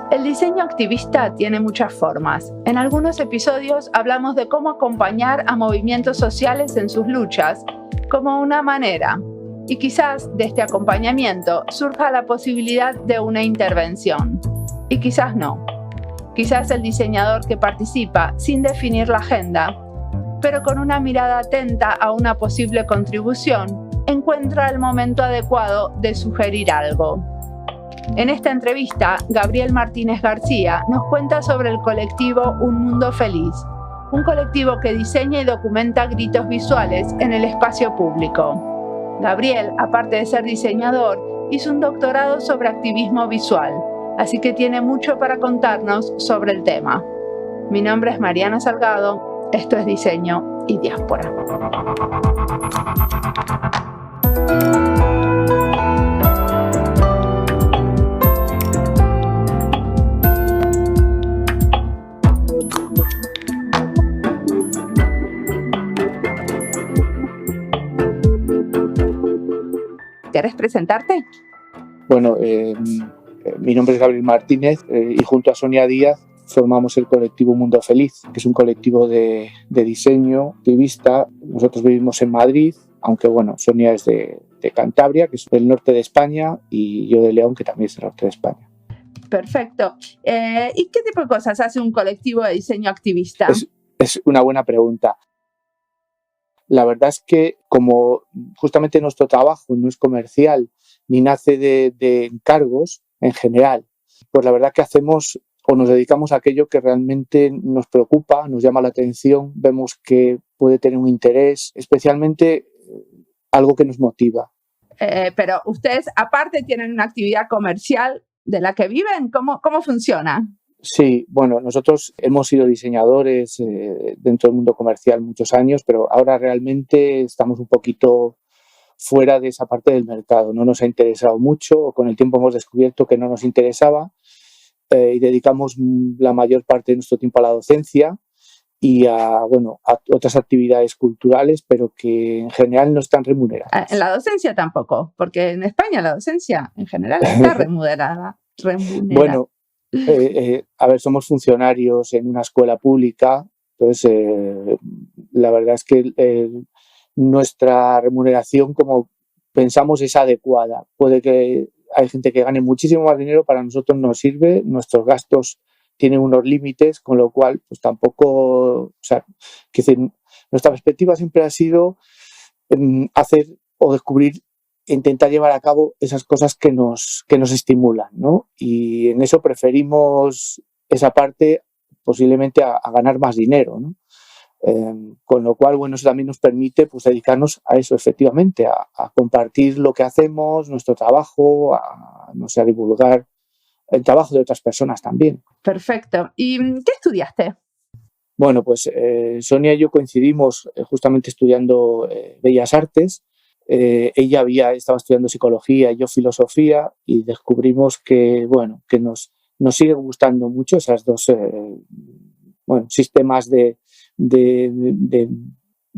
El diseño activista tiene muchas formas. En algunos episodios hablamos de cómo acompañar a movimientos sociales en sus luchas como una manera, y quizás de este acompañamiento surja la posibilidad de una intervención. Y quizás no. Quizás el diseñador que participa sin definir la agenda, pero con una mirada atenta a una posible contribución, encuentra el momento adecuado de sugerir algo. En esta entrevista, Gabriel Martínez García nos cuenta sobre el colectivo Un Mundo Feliz, un colectivo que diseña y documenta gritos visuales en el espacio público. Gabriel, aparte de ser diseñador, hizo un doctorado sobre activismo visual, así que tiene mucho para contarnos sobre el tema. Mi nombre es Mariana Salgado, esto es Diseño y Diáspora. ¿Quieres presentarte? Bueno, mi nombre es Gabriel Martínez y junto a Sonia Díaz formamos el colectivo Mundo Feliz, que es un colectivo de diseño activista. Nosotros vivimos en Madrid, aunque bueno, Sonia es de Cantabria, que es del norte de España, y yo de León, que también es del norte de España. Perfecto. ¿Y qué tipo de cosas hace un colectivo de diseño activista? Es una buena pregunta. La verdad es que como justamente nuestro trabajo no es comercial ni nace de encargos en general, pues la verdad que hacemos o nos dedicamos a aquello que realmente nos preocupa, nos llama la atención, vemos que puede tener un interés, especialmente algo que nos motiva. Pero ustedes aparte tienen una actividad comercial de la que viven, ¿cómo funciona? Sí, bueno, nosotros hemos sido diseñadores dentro del mundo comercial muchos años, pero ahora realmente estamos un poquito fuera de esa parte del mercado. No nos ha interesado mucho, o con el tiempo hemos descubierto que no nos interesaba y dedicamos la mayor parte de nuestro tiempo a la docencia y a otras actividades culturales, pero que en general no están remuneradas. En la docencia tampoco, porque en España la docencia en general está remunerada. Bueno, a ver, somos funcionarios en una escuela pública, entonces la verdad es que nuestra remuneración, como pensamos, es adecuada. Puede que hay gente que gane muchísimo más dinero, para nosotros no sirve, nuestros gastos tienen unos límites, con lo cual pues tampoco, nuestra perspectiva siempre ha sido hacer o descubrir, intentar llevar a cabo esas cosas que nos estimulan, ¿no? Y en eso preferimos esa parte posiblemente a ganar más dinero, ¿no? Con lo cual, bueno, eso también nos permite pues dedicarnos a eso, efectivamente, a compartir lo que hacemos, nuestro trabajo, a divulgar el trabajo de otras personas también. Perfecto. ¿Y qué estudiaste? Bueno, pues Sonia y yo coincidimos justamente estudiando Bellas Artes. Ella estaba estudiando psicología y yo filosofía, y descubrimos que nos sigue gustando mucho esas dos sistemas de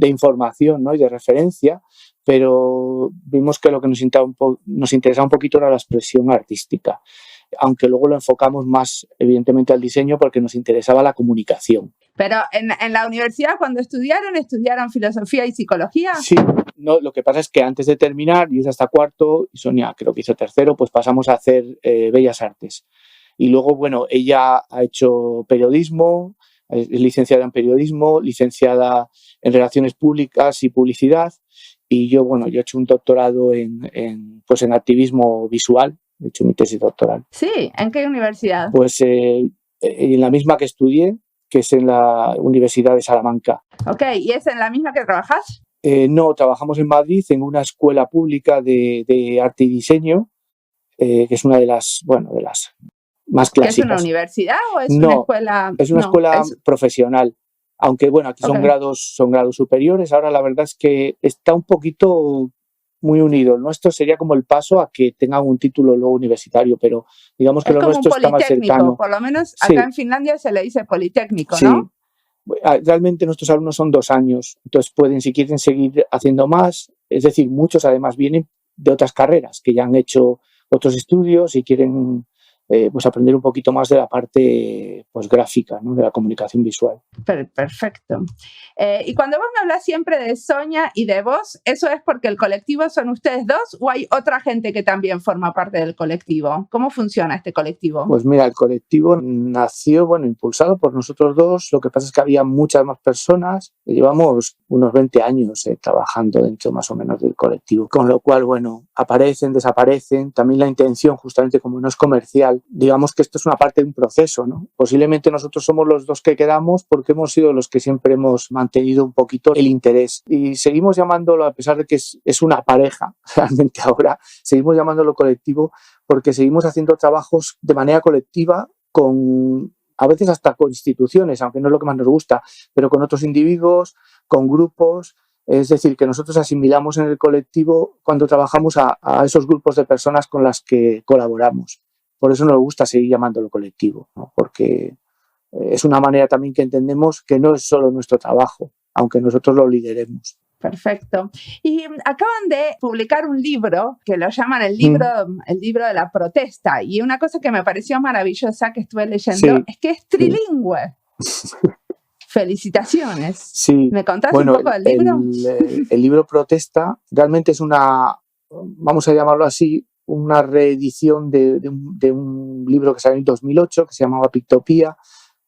información, ¿no? Y de referencia, pero vimos que lo que nos interesaba un poquito era la expresión artística, aunque luego lo enfocamos más evidentemente al diseño porque nos interesaba la comunicación. Pero en la universidad, cuando ¿estudiaron filosofía y psicología? Sí, no, lo que pasa es que antes de terminar, yo hice hasta cuarto y Sonia creo que hizo tercero, pues pasamos a hacer Bellas Artes. Y luego, bueno, ella ha hecho periodismo, es licenciada en periodismo, licenciada en relaciones públicas y publicidad, y yo he hecho un doctorado en activismo visual, he hecho mi tesis doctoral. Sí, ¿en qué universidad? Pues en la misma que estudié, que es en la Universidad de Salamanca. Ok, ¿y es en la misma que trabajas? No, trabajamos en Madrid en una escuela pública de arte y diseño, que es una de las, bueno, de las más clásicas. ¿Es una universidad o es No, una escuela? Es una escuela profesional. Aunque bueno, aquí son grados superiores. Ahora la verdad es que está un poquito muy unido. El nuestro sería como el paso a que tengan un título luego universitario, pero digamos que lo nuestro está más cercano. Por lo menos acá en Finlandia se le dice politécnico, ¿no? Realmente nuestros alumnos son 2 años, entonces pueden, si quieren seguir haciendo más, es decir, muchos además vienen de otras carreras que ya han hecho otros estudios y quieren pues aprender un poquito más de la parte pues gráfica, ¿no? De la comunicación visual. Perfecto. Y cuando vos me hablas siempre de Sonia y de vos, ¿eso es porque el colectivo son ustedes dos o hay otra gente que también forma parte del colectivo? ¿Cómo funciona este colectivo? Pues mira, el colectivo nació, bueno, impulsado por nosotros dos. Lo que pasa es que había muchas más personas. Llevamos unos 20 años trabajando dentro más o menos del colectivo, con lo cual, bueno, aparecen, desaparecen. También la intención, justamente como no es comercial, digamos que esto es una parte de un proceso, ¿no? Posiblemente nosotros somos los dos que quedamos porque hemos sido los que siempre hemos mantenido un poquito el interés y seguimos llamándolo, a pesar de que es una pareja, realmente ahora seguimos llamándolo colectivo porque seguimos haciendo trabajos de manera colectiva a veces hasta con instituciones, aunque no es lo que más nos gusta, pero con otros individuos, con grupos. Es decir, que nosotros asimilamos en el colectivo cuando trabajamos a esos grupos de personas con las que colaboramos. Por eso nos gusta seguir llamándolo colectivo, ¿no? Porque es una manera también que entendemos que no es solo nuestro trabajo, aunque nosotros lo lideremos. Perfecto. Y acaban de publicar un libro que lo llaman el libro de la protesta. Y una cosa que me pareció maravillosa que estuve leyendo es que es trilingüe. Felicitaciones. Sí. ¿Me contás un poco del libro? El libro Protesta realmente es una, vamos a llamarlo así, una reedición de un libro que salió en 2008 que se llamaba Pictopía,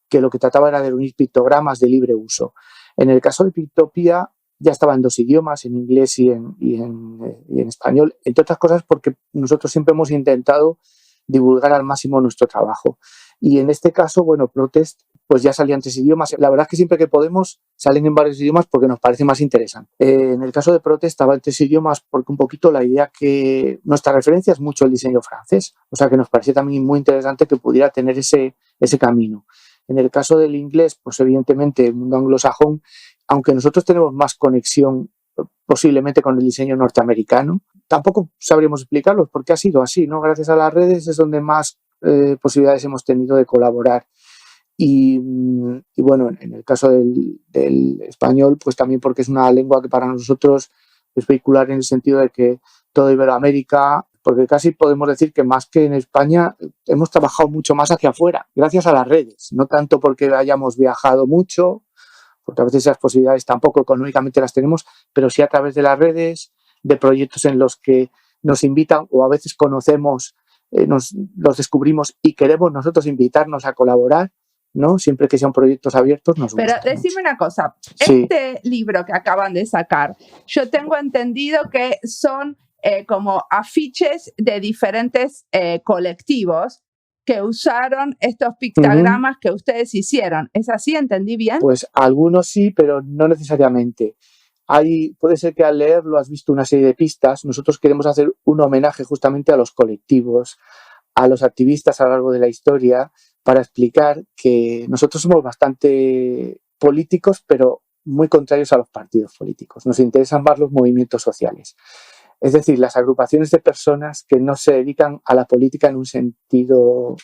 que lo que trataba era de reunir pictogramas de libre uso. En el caso de Pictopía ya estaba en 2 idiomas, en inglés y en español, entre otras cosas porque nosotros siempre hemos intentado divulgar al máximo nuestro trabajo. Y en este caso, bueno, Protest, pues ya salía en 3 idiomas. La verdad es que siempre que podemos salen en varios idiomas porque nos parece más interesante. En el caso de Protest estaba en 3 idiomas porque un poquito la idea que nuestra referencia es mucho el diseño francés, o sea que nos parecía también muy interesante que pudiera tener ese camino. En el caso del inglés, pues evidentemente el mundo anglosajón, aunque nosotros tenemos más conexión posiblemente con el diseño norteamericano, tampoco sabríamos explicarlos porque ha sido así, ¿no? Gracias a las redes es donde más posibilidades hemos tenido de colaborar. Y bueno, en el caso del español, pues también porque es una lengua que para nosotros es vehicular en el sentido de que toda Iberoamérica, porque casi podemos decir que más que en España hemos trabajado mucho más hacia afuera, gracias a las redes, no tanto porque hayamos viajado mucho, porque a veces esas posibilidades tampoco económicamente las tenemos, pero sí a través de las redes, de proyectos en los que nos invitan o a veces conocemos, los descubrimos y queremos nosotros invitarnos a colaborar, ¿no? Siempre que sean proyectos abiertos nos gusta. Pero decime una cosa, libro que acaban de sacar, yo tengo entendido que son como afiches de diferentes colectivos que usaron estos pictogramas que ustedes hicieron. ¿Es así? ¿Entendí bien? Pues algunos sí, pero no necesariamente. Puede ser que al leerlo has visto una serie de pistas. Nosotros queremos hacer un homenaje justamente a los colectivos, a los activistas a lo largo de la historia, para explicar que nosotros somos bastante políticos, pero muy contrarios a los partidos políticos. Nos interesan más los movimientos sociales. Es decir, las agrupaciones de personas que no se dedican a la política en un sentido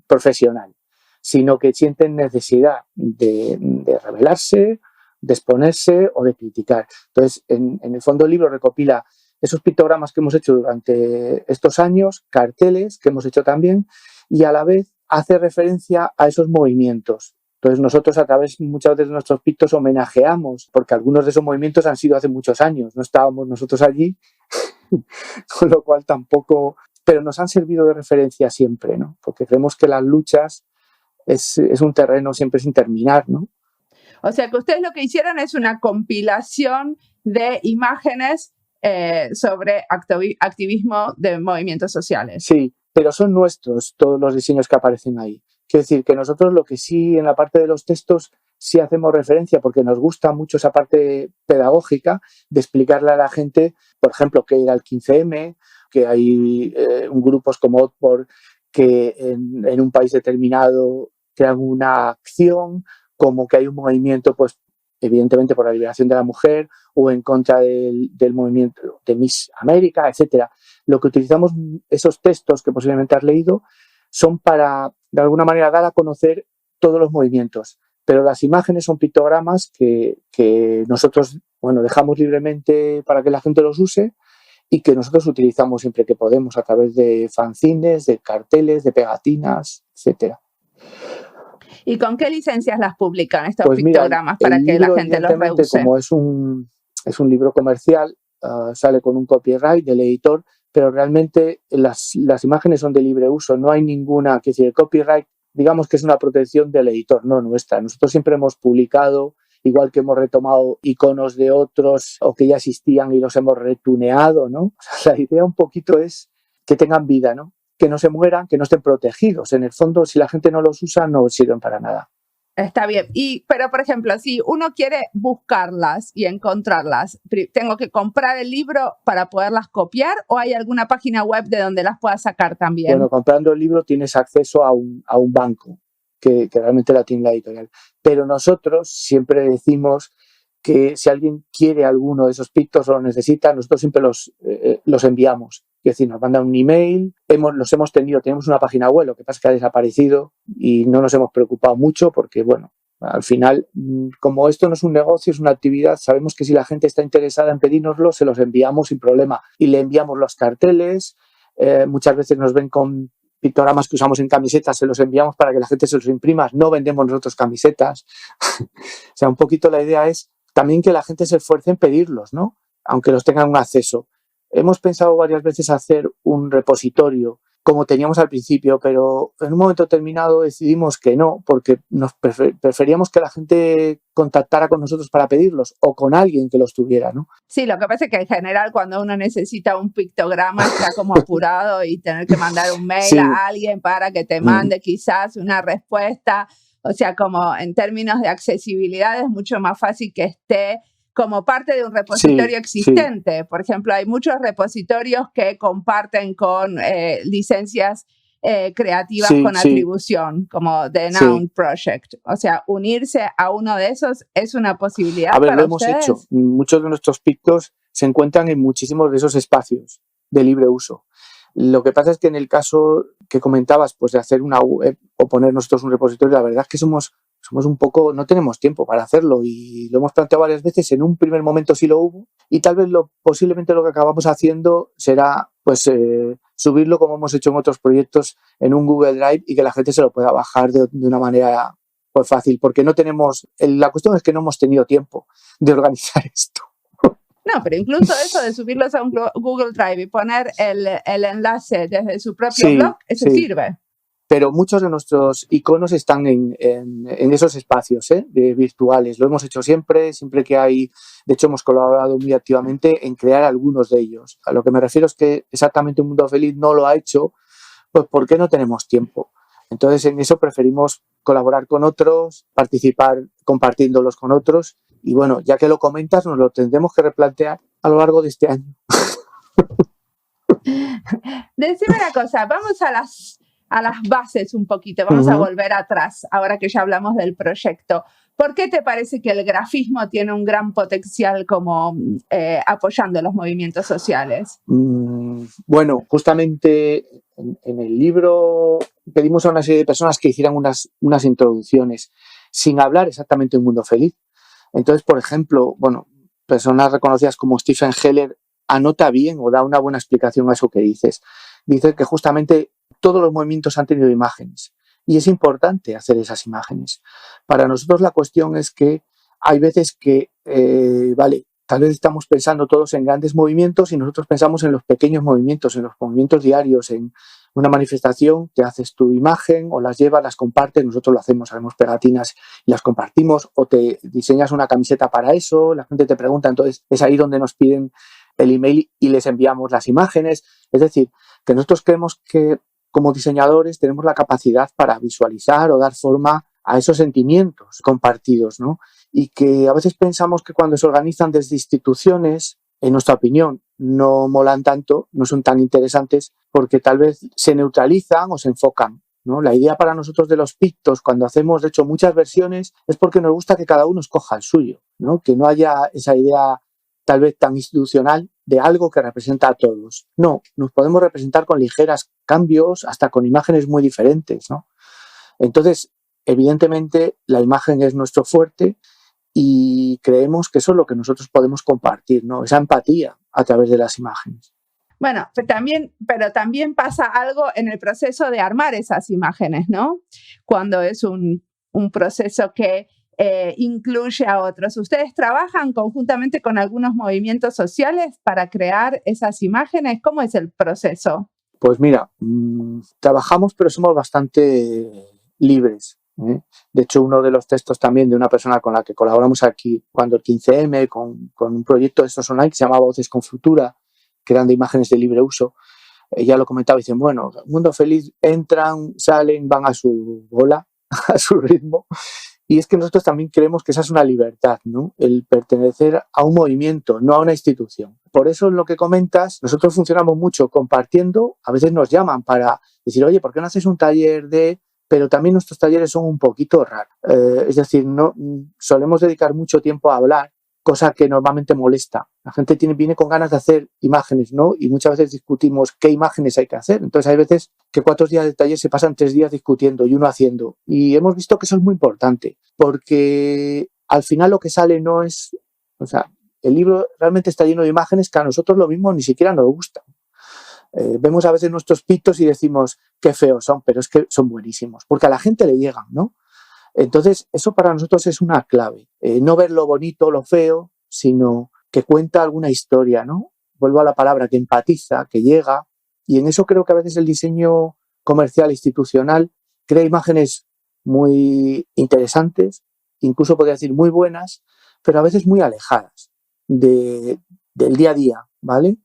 profesional, sino que sienten necesidad de rebelarse, de exponerse o de criticar. Entonces, en el fondo el libro recopila esos pictogramas que hemos hecho durante estos años, carteles que hemos hecho también, y a la vez hace referencia a esos movimientos. Entonces nosotros a través muchas veces de nuestros pictos homenajeamos, porque algunos de esos movimientos han sido hace muchos años, no estábamos nosotros allí, con lo cual tampoco, pero nos han servido de referencia siempre, ¿no? Porque creemos que las luchas es un terreno siempre sin terminar, ¿no? O sea que ustedes lo que hicieron es una compilación de imágenes sobre activismo de movimientos sociales. Sí, pero son nuestros todos los diseños que aparecen ahí. Quiero decir que nosotros lo que sí en la parte de los textos sí hacemos referencia porque nos gusta mucho esa parte pedagógica de explicarle a la gente, por ejemplo, qué era el 15M, que hay grupos como Otpor que en un país determinado crean una acción, como que hay un movimiento, pues evidentemente por la liberación de la mujer o en contra del movimiento de Miss América, etcétera. Lo que utilizamos esos textos que posiblemente has leído son para, de alguna manera, dar a conocer todos los movimientos. Pero las imágenes son pictogramas que nosotros, bueno, dejamos libremente para que la gente los use y que nosotros utilizamos siempre que podemos a través de fanzines, de carteles, de pegatinas, etcétera. ¿Y con qué licencias las publican estos pictogramas para que la gente los reuse? Como es un libro comercial, sale con un copyright del editor, pero realmente las imágenes son de libre uso, no hay ninguna, que decir, el copyright, digamos que es una protección del editor, no nuestra. Nosotros siempre hemos publicado, igual que hemos retomado iconos de otros o que ya existían y los hemos retuneado, ¿no? La idea un poquito es que tengan vida, ¿no? Que no se mueran, que no estén protegidos. En el fondo, si la gente no los usa, no sirven para nada. Está bien. Pero, por ejemplo, si uno quiere buscarlas y encontrarlas, ¿tengo que comprar el libro para poderlas copiar o hay alguna página web de donde las pueda sacar también? Bueno, comprando el libro tienes acceso a un banco que realmente la tiene la editorial. Pero nosotros siempre decimos que si alguien quiere alguno de esos pictos o lo necesita, nosotros siempre los enviamos. Es decir, nos mandan un email, tenemos una página web, lo que pasa es que ha desaparecido y no nos hemos preocupado mucho porque, bueno, al final, como esto no es un negocio, es una actividad, sabemos que si la gente está interesada en pedírnoslo, se los enviamos sin problema y le enviamos los carteles. Muchas veces nos ven con pictogramas que usamos en camisetas, se los enviamos para que la gente se los imprima, no vendemos nosotros camisetas. O sea, un poquito la idea es también que la gente se esfuerce en pedirlos, ¿no? Aunque los tengan un acceso. Hemos pensado varias veces hacer un repositorio, como teníamos al principio, pero en un momento determinado decidimos que no, porque nos preferíamos que la gente contactara con nosotros para pedirlos o con alguien que los tuviera, ¿no? Sí, lo que pasa es que en general cuando uno necesita un pictograma está como apurado y tener que mandar un mail a alguien para que te mande quizás una respuesta. O sea, como en términos de accesibilidad es mucho más fácil que esté como parte de un repositorio existente. Sí. Por ejemplo, hay muchos repositorios que comparten con licencias creativas con atribución, como The Noun Project. O sea, unirse a uno de esos es una posibilidad para ustedes. Lo hemos hecho. Muchos de nuestros pictos se encuentran en muchísimos de esos espacios de libre uso. Lo que pasa es que en el caso que comentabas, pues de hacer una web o poner nosotros un repositorio, la verdad es que somos un poco, no tenemos tiempo para hacerlo y lo hemos planteado varias veces. En un primer momento sí lo hubo y tal vez posiblemente lo que acabamos haciendo será pues subirlo como hemos hecho en otros proyectos en un Google Drive y que la gente se lo pueda bajar de una manera pues fácil, porque no tenemos, la cuestión es que no hemos tenido tiempo de organizar esto. No, pero incluso eso de subirlos a un Google Drive y poner el enlace desde su propio blog, eso sirve. Pero muchos de nuestros iconos están en esos espacios virtuales. Lo hemos hecho siempre que hay. De hecho, hemos colaborado muy activamente en crear algunos de ellos. A lo que me refiero es que exactamente Un Mundo Feliz no lo ha hecho, pues porque no tenemos tiempo. Entonces, en eso preferimos colaborar con otros, participar compartiéndolos con otros. Y bueno, ya que lo comentas, nos lo tendremos que replantear a lo largo de este año. Decime una cosa, vamos a las bases un poquito, vamos a volver atrás, ahora que ya hablamos del proyecto. ¿Por qué te parece que el grafismo tiene un gran potencial como apoyando los movimientos sociales? Bueno, justamente en el libro pedimos a una serie de personas que hicieran unas introducciones sin hablar exactamente de Un Mundo Feliz. Entonces, por ejemplo, bueno, personas reconocidas como Stephen Heller anota bien o da una buena explicación a eso que dices. Dice que justamente todos los movimientos han tenido imágenes y es importante hacer esas imágenes. Para nosotros la cuestión es que hay veces que, tal vez estamos pensando todos en grandes movimientos y nosotros pensamos en los pequeños movimientos, en los movimientos diarios, en una manifestación, te haces tu imagen o las llevas, las compartes, nosotros lo hacemos pegatinas y las compartimos, o te diseñas una camiseta para eso, la gente te pregunta, entonces es ahí donde nos piden el email y les enviamos las imágenes. Es decir, que nosotros creemos que como diseñadores tenemos la capacidad para visualizar o dar forma a esos sentimientos compartidos, ¿no? Y que a veces pensamos que cuando se organizan desde instituciones, en nuestra opinión, no molan tanto, no son tan interesantes, porque tal vez se neutralizan o se enfocan, ¿no? La idea para nosotros de los pictos, cuando hacemos, de hecho, muchas versiones, es porque nos gusta que cada uno escoja el suyo, ¿no? Que no haya esa idea tal vez tan institucional de algo que representa a todos. No, nos podemos representar con ligeros cambios, hasta con imágenes muy diferentes, ¿no? Entonces, evidentemente, la imagen es nuestro fuerte y creemos que eso es lo que nosotros podemos compartir, ¿no? Esa empatía a través de las imágenes. Bueno, pero también pasa algo en el proceso de armar esas imágenes, ¿no? Cuando es un proceso que incluye a otros. ¿Ustedes trabajan conjuntamente con algunos movimientos sociales para crear esas imágenes? ¿Cómo es el proceso? Pues mira, trabajamos, pero somos bastante libres, ¿eh? De hecho, uno de los textos también de una persona con la que colaboramos aquí, cuando el 15M, con un proyecto de estos online que se llamaba Voces con Futura, que eran de imágenes de libre uso, ella lo comentaba y dicen, bueno, Mundo Feliz, entran, salen, van a su bola, a su ritmo. Y es que nosotros también creemos que esa es una libertad, ¿no? El pertenecer a un movimiento, no a una institución. Por eso, en lo que comentas, nosotros funcionamos mucho compartiendo. A veces nos llaman para decir, oye, ¿por qué no haces un taller de...? Pero también nuestros talleres son un poquito raros. Es decir, no solemos dedicar mucho tiempo a hablar, cosa que normalmente molesta. La gente viene con ganas de hacer imágenes, ¿no? Y muchas veces discutimos qué imágenes hay que hacer. Entonces hay veces que 4 días de taller se pasan 3 días discutiendo y uno haciendo. Y hemos visto que eso es muy importante, porque al final lo que sale no es... O sea, el libro realmente está lleno de imágenes que a nosotros lo mismo ni siquiera nos gustan. Vemos a veces nuestros pictos y decimos qué feos son, pero es que son buenísimos, porque a la gente le llegan, ¿no? Entonces, eso para nosotros es una clave. No ver lo bonito, lo feo, sino que cuenta alguna historia, ¿no? Vuelvo a la palabra, que empatiza, que llega. Y en eso creo que a veces el diseño comercial institucional crea imágenes muy interesantes, incluso podría decir muy buenas, pero a veces muy alejadas del día a día, ¿vale?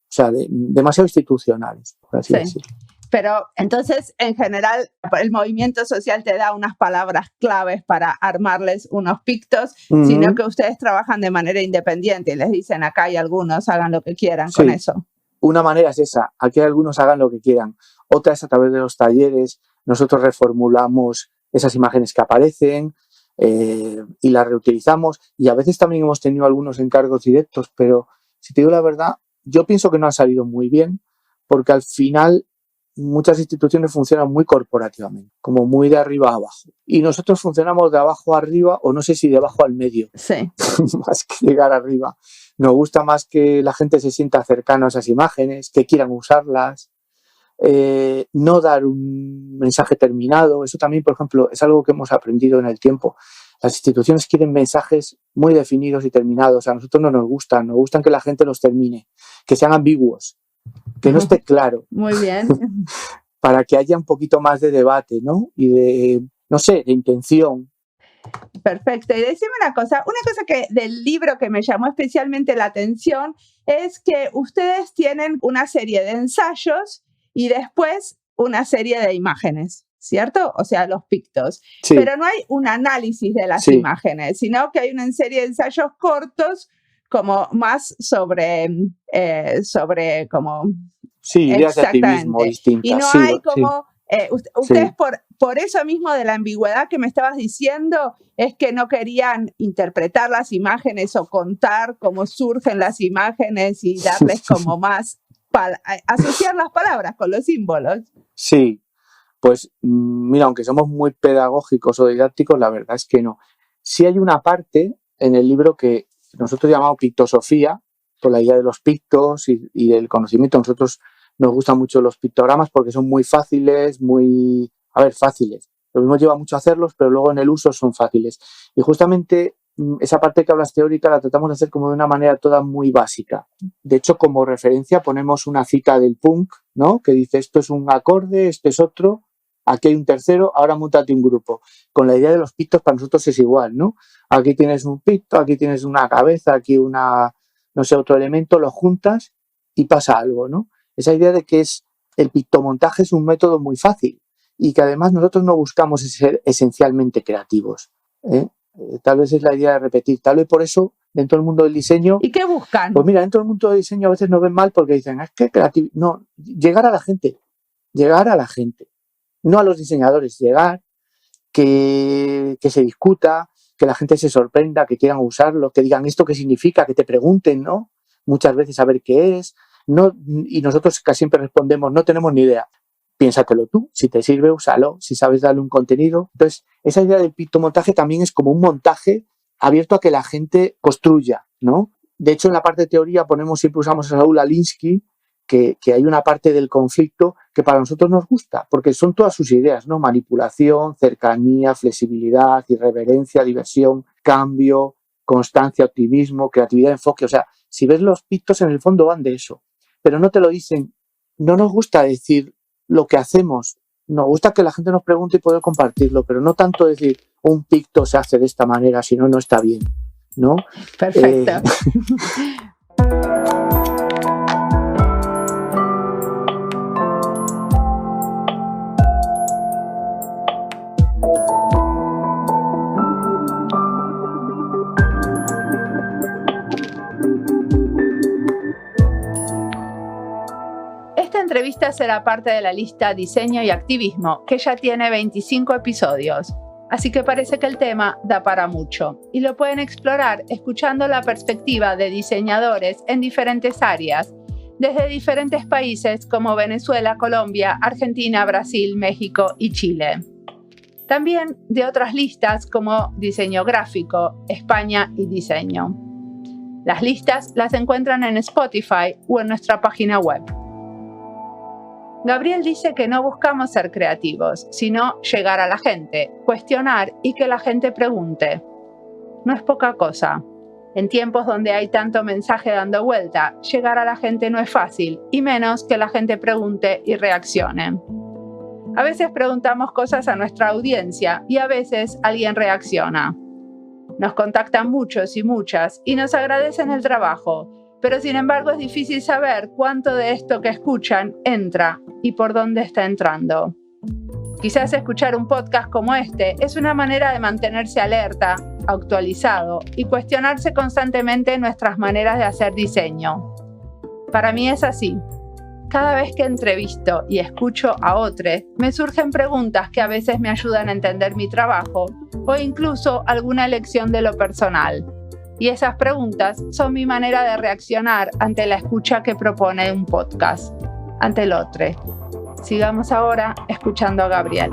O sea, demasiado institucionales, por así decirlo. Pero entonces, en general, el movimiento social te da unas palabras claves para armarles unos pictos, sino que ustedes trabajan de manera independiente y les dicen, acá hay algunos, hagan lo que quieran con eso. Una manera es esa, aquí algunos hagan lo que quieran. Otra es a través de los talleres, nosotros reformulamos esas imágenes que aparecen y las reutilizamos. Y a veces también hemos tenido algunos encargos directos, pero si te digo la verdad, yo pienso que no han salido muy bien, porque al final muchas instituciones funcionan muy corporativamente, como muy de arriba a abajo. Y nosotros funcionamos de abajo a arriba, o no sé si de abajo al medio, sí. Más que llegar arriba. Nos gusta más que la gente se sienta cercana a esas imágenes, que quieran usarlas, no dar un mensaje terminado. Eso también, por ejemplo, es algo que hemos aprendido en el tiempo. Las instituciones quieren mensajes muy definidos y terminados. A nosotros no nos gustan que la gente los termine, que sean ambiguos, que no esté claro. Muy bien. Para que haya un poquito más de debate, ¿no? Y de, no sé, de intención. Perfecto. Y decime una cosa que del libro que me llamó especialmente la atención es que ustedes tienen una serie de ensayos y después una serie de imágenes, ¿cierto? O sea, los pictos. Sí. Pero no hay un análisis de las imágenes, sino que hay una serie de ensayos cortos como más sobre como... Sí, ideas de activismo distintas. Y no hay como... ustedes por eso mismo de la ambigüedad que me estabas diciendo, es que no querían interpretar las imágenes o contar cómo surgen las imágenes y darles como más... asociar las palabras con los símbolos. Sí, pues mira, aunque somos muy pedagógicos o didácticos, la verdad es que no. Sí hay una parte en el libro que nosotros llamamos pictosofía, por la idea de los pictos y del conocimiento. Nosotros nos gustan mucho los pictogramas porque son muy fáciles, fáciles. Lo mismo lleva mucho hacerlos, pero luego en el uso son fáciles. Y justamente esa parte que hablas teórica la tratamos de hacer como de una manera toda muy básica. De hecho, como referencia ponemos una cita del punk, ¿no? Que dice, esto es un acorde, este es otro, aquí hay un tercero, ahora móntate un grupo. Con la idea de los pictos para nosotros es igual, ¿no? Aquí tienes un picto, aquí tienes una cabeza, aquí otro elemento, lo juntas y pasa algo, ¿no? Esa idea de que el pictomontaje es un método muy fácil y que además nosotros no buscamos ser esencialmente creativos, ¿eh? Tal vez es la idea de repetir, tal vez por eso dentro del mundo del diseño. ¿Y qué buscan? Pues mira, dentro del mundo del diseño a veces nos ven mal porque dicen, es que creatividad. No, llegar a la gente. No a los diseñadores, llegar, que se discuta, que la gente se sorprenda, que quieran usarlo, que digan esto qué significa, que te pregunten, ¿no? Muchas veces a ver qué es. No, y nosotros casi siempre respondemos, no tenemos ni idea. Piénsatelo tú, si te sirve, úsalo, si sabes darle un contenido. Entonces, esa idea del pictomontaje también es como un montaje abierto a que la gente construya, ¿no? De hecho, en la parte de teoría siempre usamos a Saúl Alinsky, que hay una parte del conflicto que para nosotros nos gusta, porque son todas sus ideas, ¿no? Manipulación, cercanía, flexibilidad, irreverencia, diversión, cambio, constancia, optimismo, creatividad, enfoque. O sea, si ves los pictos, en el fondo van de eso, pero no te lo dicen. No nos gusta decir lo que hacemos, nos gusta que la gente nos pregunte y poder compartirlo, pero no tanto decir un picto se hace de esta manera, si no, no está bien, ¿no? Perfecto. Esta entrevista será parte de la lista Diseño y Activismo, que ya tiene 25 episodios. Así que parece que el tema da para mucho y lo pueden explorar escuchando la perspectiva de diseñadores en diferentes áreas, desde diferentes países como Venezuela, Colombia, Argentina, Brasil, México y Chile. También de otras listas como Diseño Gráfico, España y Diseño. Las listas las encuentran en Spotify o en nuestra página web. Gabriel dice que no buscamos ser creativos, sino llegar a la gente, cuestionar y que la gente pregunte. No es poca cosa. En tiempos donde hay tanto mensaje dando vuelta, llegar a la gente no es fácil, y menos que la gente pregunte y reaccione. A veces preguntamos cosas a nuestra audiencia y a veces alguien reacciona. Nos contactan muchos y muchas y nos agradecen el trabajo, pero sin embargo es difícil saber cuánto de esto que escuchan entra y por dónde está entrando. Quizás escuchar un podcast como este es una manera de mantenerse alerta, actualizado y cuestionarse constantemente nuestras maneras de hacer diseño. Para mí es así. Cada vez que entrevisto y escucho a otros, me surgen preguntas que a veces me ayudan a entender mi trabajo o incluso alguna elección de lo personal. Y esas preguntas son mi manera de reaccionar ante la escucha que propone un podcast, ante el otro. Sigamos ahora escuchando a Gabriel.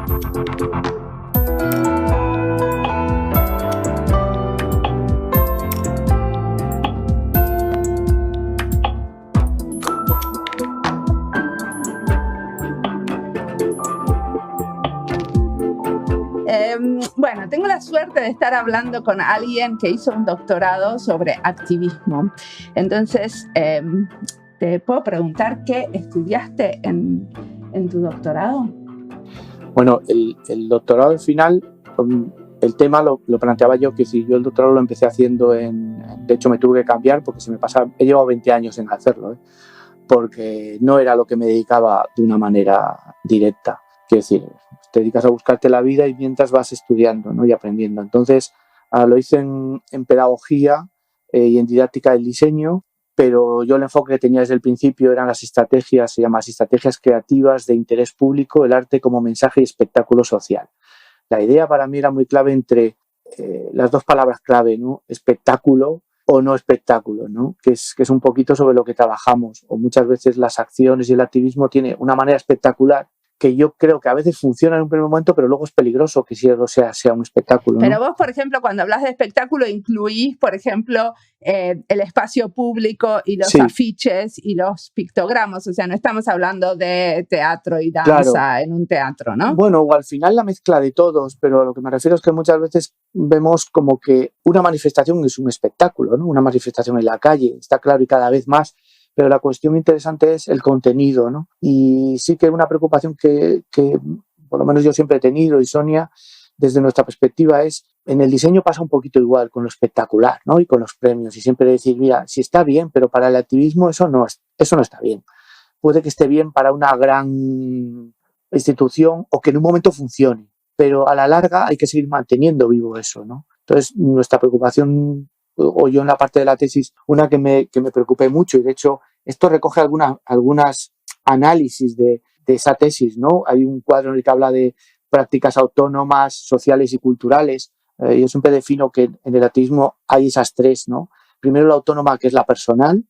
Bueno, tengo la suerte de estar hablando con alguien que hizo un doctorado sobre activismo. Entonces, ¿te puedo preguntar qué estudiaste en tu doctorado? Bueno, el doctorado al final, el tema lo planteaba yo, que si yo el doctorado lo empecé haciendo de hecho me tuve que cambiar porque he llevado 20 años en hacerlo, porque no era lo que me dedicaba de una manera directa. Quiero decir, te dedicas a buscarte la vida y mientras vas estudiando, ¿no? Y aprendiendo. Entonces, lo hice en pedagogía y en didáctica del diseño, pero yo el enfoque que tenía desde el principio eran las estrategias, se llama estrategias creativas de interés público, el arte como mensaje y espectáculo social. La idea para mí era muy clave entre las dos palabras clave, ¿no? Espectáculo o no espectáculo, ¿no? Que es un poquito sobre lo que trabajamos, o muchas veces las acciones y el activismo tiene una manera espectacular que yo creo que a veces funciona en un primer momento, pero luego es peligroso que sea un espectáculo, ¿no? Pero vos, por ejemplo, cuando hablas de espectáculo, incluís, por ejemplo, el espacio público y los afiches y los pictogramas. O sea, no estamos hablando de teatro y danza en un teatro, ¿no? Bueno, o al final la mezcla de todos, pero a lo que me refiero es que muchas veces vemos como que una manifestación es un espectáculo, ¿no? Una manifestación en la calle, está claro, y cada vez más. Pero la cuestión interesante es el contenido, ¿no? Y sí que una preocupación que por lo menos yo siempre he tenido, y Sonia, desde nuestra perspectiva, es en el diseño pasa un poquito igual con lo espectacular, ¿no? Y con los premios, y siempre decir, mira, si está bien, pero para el activismo eso no está bien. Puede que esté bien para una gran institución o que en un momento funcione, pero a la larga hay que seguir manteniendo vivo eso, ¿no? Entonces, nuestra preocupación o yo en la parte de la tesis, una que me preocupé mucho, y de hecho esto recoge algunas análisis de esa tesis, ¿no? Hay un cuadro en el que habla de prácticas autónomas, sociales y culturales, y yo siempre defino que en el ateísmo hay esas tres, ¿no? Primero la autónoma, que es la personal,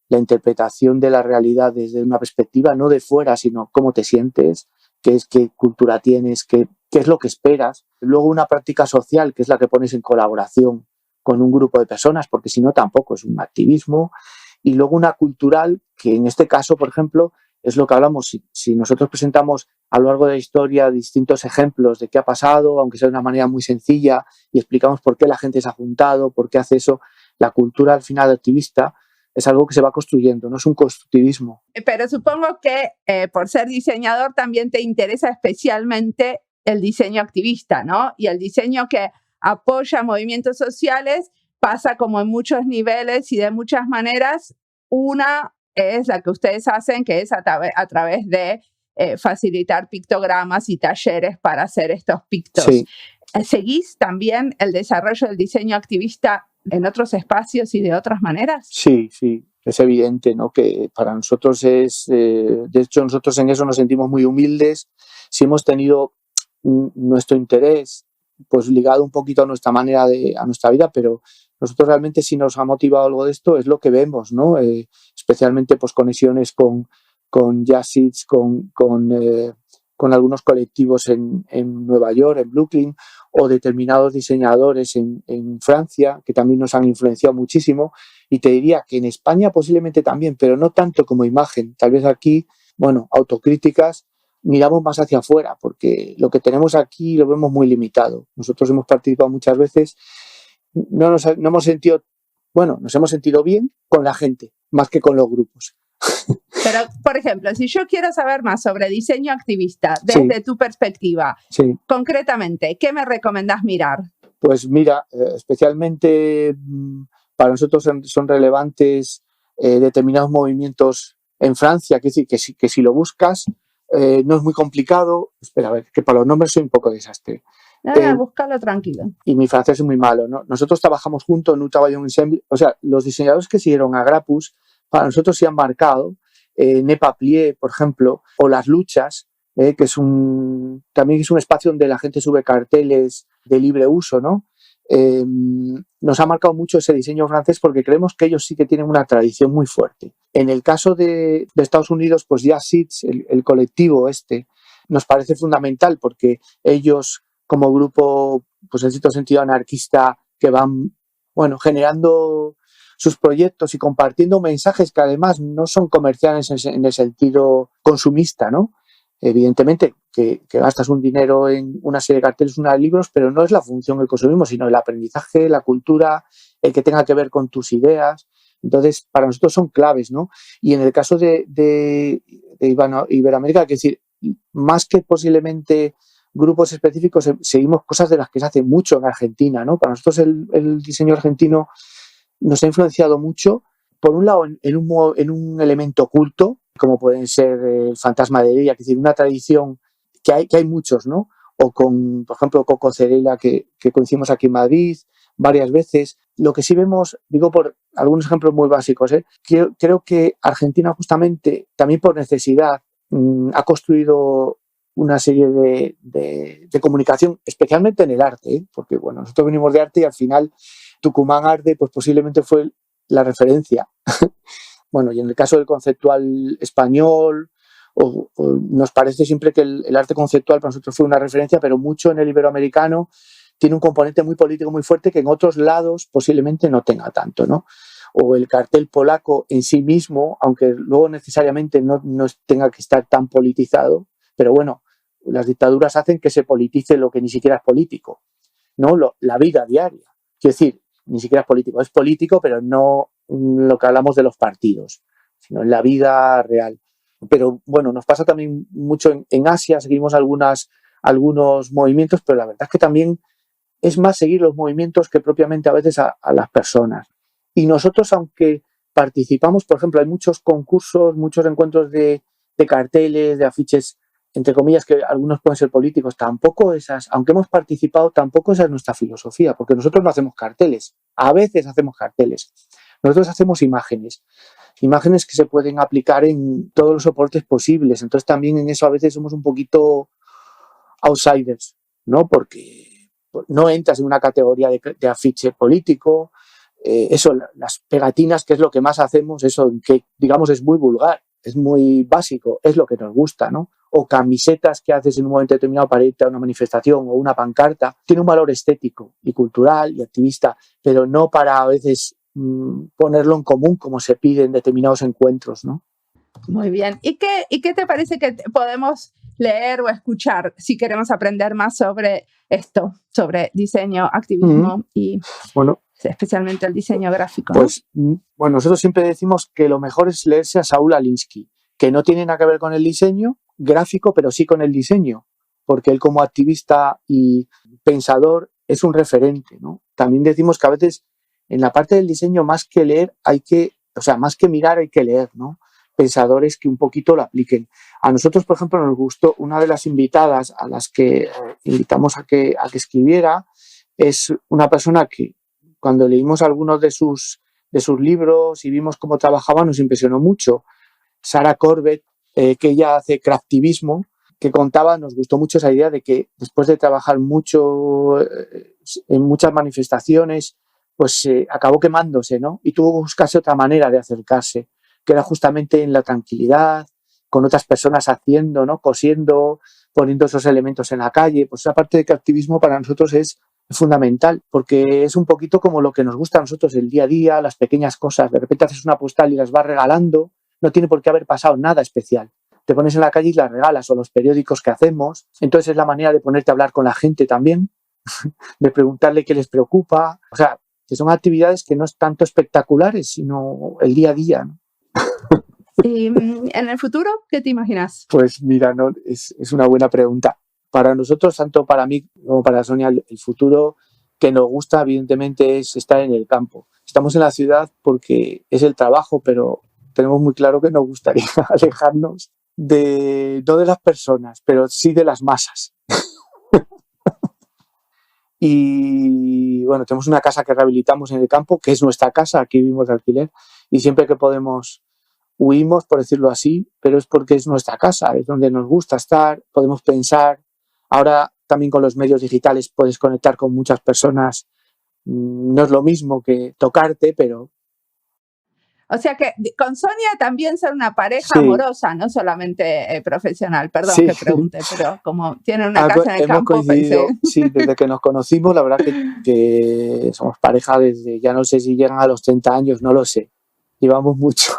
la interpretación de la realidad desde una perspectiva no de fuera, sino cómo te sientes, qué cultura tienes, qué es lo que esperas. Luego una práctica social, que es la que pones en colaboración con un grupo de personas, porque si no tampoco es un activismo. Y luego una cultural, que en este caso, por ejemplo, es lo que hablamos. Si nosotros presentamos a lo largo de la historia distintos ejemplos de qué ha pasado, aunque sea de una manera muy sencilla, y explicamos por qué la gente se ha juntado, por qué hace eso, la cultura al final activista es algo que se va construyendo, no es un constructivismo. Pero supongo que por ser diseñador también te interesa especialmente el diseño activista, ¿no? Y el diseño que apoya movimientos sociales pasa como en muchos niveles y de muchas maneras. Una es la que ustedes hacen, que es a través de facilitar pictogramas y talleres para hacer estos pictos. Sí. ¿Seguís también el desarrollo del diseño activista en otros espacios y de otras maneras? Sí, es evidente, ¿no? Que para nosotros de hecho nosotros en eso nos sentimos muy humildes. Si hemos tenido nuestro interés pues ligado un poquito a nuestra manera a nuestra vida, pero nosotros realmente si nos ha motivado algo de esto es lo que vemos, ¿no? Especialmente pues conexiones con Jazzits, con algunos colectivos en Nueva York, en Brooklyn, o determinados diseñadores en Francia, que también nos han influenciado muchísimo. Y te diría que en España posiblemente también, pero no tanto como imagen. Tal vez aquí, bueno, autocríticas, miramos más hacia afuera, porque lo que tenemos aquí lo vemos muy limitado. Nosotros hemos participado muchas veces, no hemos sentido, bueno, nos hemos sentido bien con la gente, más que con los grupos. Pero, por ejemplo, si yo quiero saber más sobre diseño activista desde tu perspectiva, concretamente, ¿qué me recomendás mirar? Pues mira, especialmente para nosotros son relevantes determinados movimientos en Francia, que si lo buscas no es muy complicado. Espera, a ver, que para los nombres soy un poco desastre. Búscalo tranquilo. Y mi francés es muy malo, ¿no? Nosotros trabajamos juntos en un trabajo ensemble, o sea, los diseñadores que siguieron a Grapus, para nosotros se han marcado, Ne Papier, por ejemplo, o Las Luchas, que también es un espacio donde la gente sube carteles de libre uso, ¿no? Nos ha marcado mucho ese diseño francés porque creemos que ellos sí que tienen una tradición muy fuerte. En el caso de Estados Unidos, pues Jazzits, el colectivo nos parece fundamental porque ellos, como grupo, pues en cierto sentido anarquista, que van, bueno, generando sus proyectos y compartiendo mensajes que además no son comerciales en el sentido consumista, ¿no? Evidentemente que gastas un dinero en una serie de carteles, una de libros, pero no es la función del consumismo, sino el aprendizaje, la cultura, el que tenga que ver con tus ideas. Entonces, para nosotros son claves, ¿no? Y en el caso de Iberoamérica, es decir, más que posiblemente grupos específicos, seguimos cosas de las que se hace mucho en Argentina, ¿no? Para nosotros el diseño argentino nos ha influenciado mucho, por un lado, en un elemento oculto, como pueden ser el fantasma de Heredia, es decir, una tradición que hay muchos, ¿no? O con, por ejemplo, Coco Cerela, que conocimos aquí en Madrid varias veces. Lo que sí vemos, digo por algunos ejemplos muy básicos, creo que Argentina justamente, también por necesidad, ha construido una serie de comunicación, especialmente en el arte, porque bueno, nosotros venimos de arte y al final Tucumán Arte pues posiblemente fue la referencia. Bueno, y en el caso del conceptual español, nos parece siempre que el arte conceptual para nosotros fue una referencia, pero mucho en el iberoamericano tiene un componente muy político muy fuerte que en otros lados posiblemente no tenga tanto, ¿no? O el cartel polaco en sí mismo, aunque luego necesariamente no tenga que estar tan politizado, pero bueno, las dictaduras hacen que se politice lo que ni siquiera es político, ¿no? La vida diaria. Quiero decir, ni siquiera es político, pero no lo que hablamos de los partidos, sino en la vida real. Pero bueno, nos pasa también mucho en Asia, seguimos algunos movimientos, pero la verdad es que también es más seguir los movimientos que propiamente a veces a las personas. Y nosotros, aunque participamos, por ejemplo, hay muchos concursos, muchos encuentros de carteles, de afiches entre comillas, que algunos pueden ser políticos, tampoco esas, aunque hemos participado, tampoco esa es nuestra filosofía, porque nosotros no hacemos carteles, a veces hacemos carteles, nosotros hacemos imágenes que se pueden aplicar en todos los soportes posibles, entonces también en eso a veces somos un poquito outsiders, ¿no? Porque no entras en una categoría de afiche político, eso, las pegatinas, que es lo que más hacemos, eso que digamos es muy vulgar, es muy básico, es lo que nos gusta, ¿no? O camisetas que haces en un momento determinado para irte a una manifestación o una pancarta, tiene un valor estético y cultural y activista, pero no para a veces ponerlo en común como se pide en determinados encuentros, ¿no? Muy bien. ¿Y qué te parece que podemos leer o escuchar si queremos aprender más sobre esto, sobre diseño, activismo y bueno, especialmente el diseño gráfico, ¿no? Pues bueno, nosotros siempre decimos que lo mejor es leerse a Saúl Alinsky, que no tiene nada que ver con el diseño gráfico, pero sí con el diseño, porque él como activista y pensador es un referente, ¿no? También decimos que a veces en la parte del diseño más que leer más que mirar hay que leer, ¿no? Pensadores que un poquito lo apliquen. A nosotros, por ejemplo, nos gustó una de las invitadas a las que invitamos a que escribiera, es una persona que cuando leímos algunos de sus libros y vimos cómo trabajaba nos impresionó mucho. Sara Corbett, que ella hace craftivismo, que contaba, nos gustó mucho esa idea de que después de trabajar mucho en muchas manifestaciones, pues acabó quemándose, ¿no? Y tuvo que buscarse otra manera de acercarse, que era justamente en la tranquilidad, con otras personas haciendo, ¿no? Cosiendo, poniendo esos elementos en la calle. Pues esa parte de activismo para nosotros es fundamental, porque es un poquito como lo que nos gusta a nosotros, el día a día, las pequeñas cosas. De repente haces una postal y las vas regalando, no tiene por qué haber pasado nada especial. Te pones en la calle y las regalas, o los periódicos que hacemos. Entonces es la manera de ponerte a hablar con la gente también, de preguntarle qué les preocupa. O sea, que son actividades que no es tanto espectaculares, sino el día a día, ¿no? ¿Y en el futuro qué te imaginas? Pues mira, no, es una buena pregunta. Para nosotros, tanto para mí como para Sonia, el futuro que nos gusta, evidentemente, es estar en el campo. Estamos en la ciudad porque es el trabajo, pero tenemos muy claro que nos gustaría alejarnos no de las personas, pero sí de las masas. Y bueno, tenemos una casa que rehabilitamos en el campo, que es nuestra casa, aquí vivimos de alquiler, y siempre que podemos huimos, por decirlo así, pero es porque es nuestra casa, es donde nos gusta estar, podemos pensar. Ahora también con los medios digitales puedes conectar con muchas personas, no es lo mismo que tocarte, pero... O sea que con Sonia también son una pareja amorosa, no solamente profesional. Perdón que pregunte, pero como tienen una casa en el campo, pensé... Sí, desde que nos conocimos, la verdad que somos pareja desde, ya no sé si llegan a los 30 años, no lo sé. Llevamos mucho.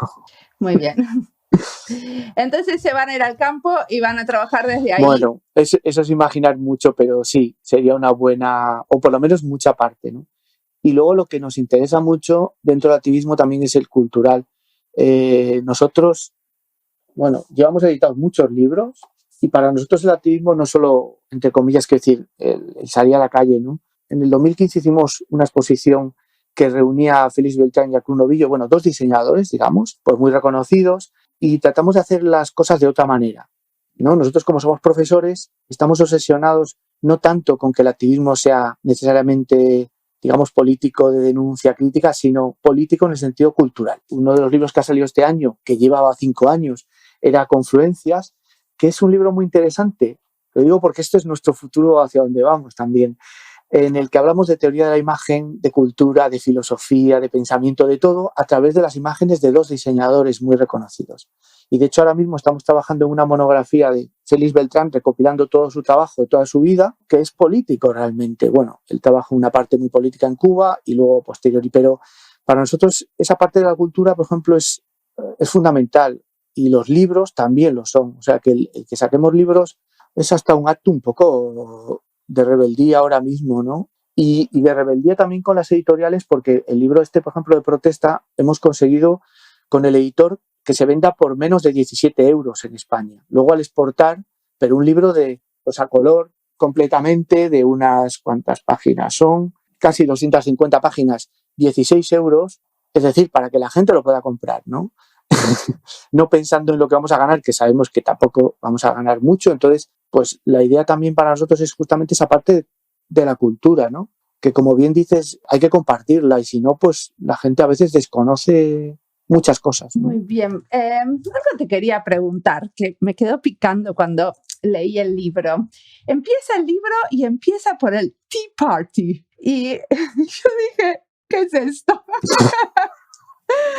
Muy bien. Entonces se van a ir al campo y van a trabajar desde ahí. Bueno, eso es imaginar mucho, pero sí, sería una buena, o por lo menos mucha parte, ¿no? Y luego lo que nos interesa mucho dentro del activismo también es el cultural. Nosotros, bueno, llevamos editados muchos libros y para nosotros el activismo no solo, entre comillas, que decir, el salir a la calle, ¿no? En el 2015 hicimos una exposición que reunía a Félix Beltrán y a Cruz Novillo, bueno, dos diseñadores, digamos, pues muy reconocidos, y tratamos de hacer las cosas de otra manera, ¿no? Nosotros, como somos profesores, estamos obsesionados no tanto con que el activismo sea necesariamente, digamos, político de denuncia crítica, sino político en el sentido cultural. Uno de los libros que ha salido este año, que llevaba 5 años, era Confluencias, que es un libro muy interesante. Lo digo porque esto es nuestro futuro hacia donde vamos también, en el que hablamos de teoría de la imagen, de cultura, de filosofía, de pensamiento, de todo, a través de las imágenes de dos diseñadores muy reconocidos. Y de hecho ahora mismo estamos trabajando en una monografía de Félix Beltrán, recopilando todo su trabajo de toda su vida, que es político realmente. Bueno, él trabaja una parte muy política en Cuba y luego posterior, pero para nosotros esa parte de la cultura, por ejemplo, es fundamental. Y los libros también lo son. O sea, que el que saquemos libros es hasta un acto un poco de rebeldía ahora mismo, ¿no? Y de rebeldía también con las editoriales, porque el libro este, por ejemplo, de protesta, hemos conseguido con el editor que se venda por menos de 17 euros en España. Luego al exportar, pero un libro pues a color completamente, de unas cuantas páginas son, casi 250 páginas, 16 euros, es decir, para que la gente lo pueda comprar, ¿no? no pensando en lo que vamos a ganar, que sabemos que tampoco vamos a ganar mucho. Entonces, pues la idea también para nosotros es justamente esa parte de la cultura, ¿no? Que como bien dices, hay que compartirla y si no, pues la gente a veces desconoce muchas cosas, ¿no? Muy bien. Algo te quería preguntar, que me quedó picando cuando leí el libro. Empieza el libro y empieza por el Tea Party. Y yo dije, ¿qué es esto?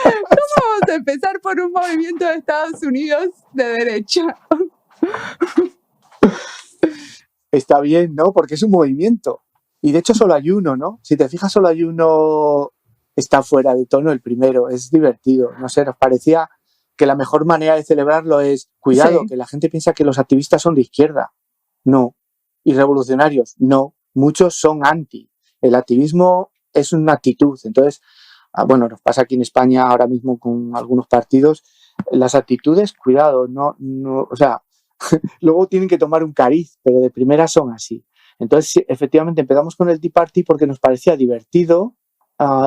¿Cómo vamos a empezar por un movimiento de Estados Unidos de derecha? Está bien, ¿no? Porque es un movimiento. Y de hecho solo hay uno, ¿no? Si te fijas, solo hay uno. Está fuera de tono el primero. Es divertido. No sé, nos parecía que la mejor manera de celebrarlo es, cuidado, que la gente piensa que los activistas son de izquierda. No. Y revolucionarios. No. Muchos son anti. El activismo es una actitud. Entonces, bueno, nos pasa aquí en España ahora mismo con algunos partidos. Las actitudes, cuidado, no, o sea, luego tienen que tomar un cariz, pero de primera son así. Entonces, sí, efectivamente, empezamos con el Tea Party porque nos parecía divertido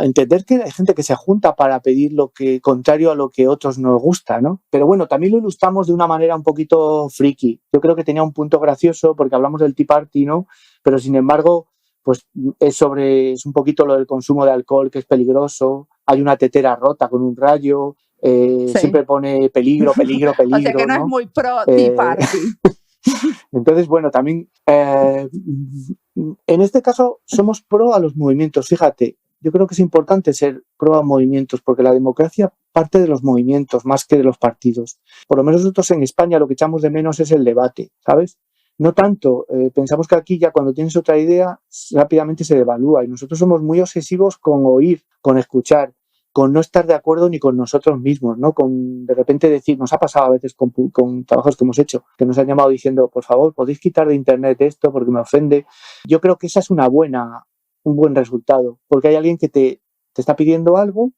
entender que hay gente que se junta para pedir lo que contrario a lo que otros nos gusta, ¿no? Pero bueno, también lo ilustramos de una manera un poquito friki. Yo creo que tenía un punto gracioso porque hablamos del Tea Party, ¿no? Pero sin embargo, pues es un poquito lo del consumo de alcohol, que es peligroso. Hay una tetera rota con un rayo. Siempre pone peligro, peligro, peligro. O sea que no es muy pro Tea Party. Entonces, bueno, también en este caso somos pro a los movimientos. Fíjate, yo creo que es importante ser pro a movimientos porque la democracia parte de los movimientos más que de los partidos. Por lo menos nosotros en España lo que echamos de menos es el debate, ¿sabes? No tanto, pensamos que aquí ya cuando tienes otra idea rápidamente se devalúa y nosotros somos muy obsesivos con oír, con escuchar, con no estar de acuerdo ni con nosotros mismos, ¿no? Con de repente decir, nos ha pasado a veces con trabajos que hemos hecho, que nos han llamado diciendo, por favor, podéis quitar de internet esto porque me ofende. Yo creo que esa es un buen resultado, porque hay alguien que te está pidiendo algo,